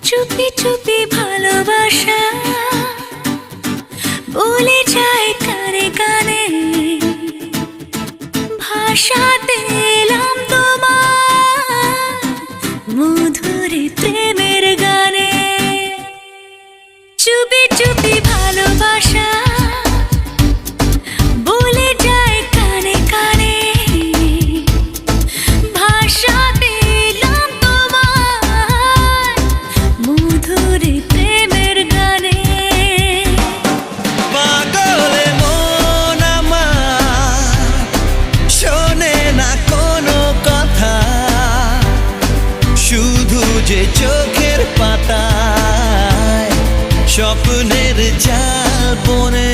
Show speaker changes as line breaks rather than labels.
চুপি চুপি ভালোবাসা বলে যায় কানে কানে, ভাষাতে এলাম তোমার মধুর প্রেমের গানে। চুপি চুপি ভালোবাসা বলে যায় কানে কানে, ভাষাতে এলাম তোমার মধুর প্রেমের গানে।
পাগলে মন আমার শোনে না কোনো কথা, শুধু যে চোখের পাতায় স্বপ্নের জাল বনে।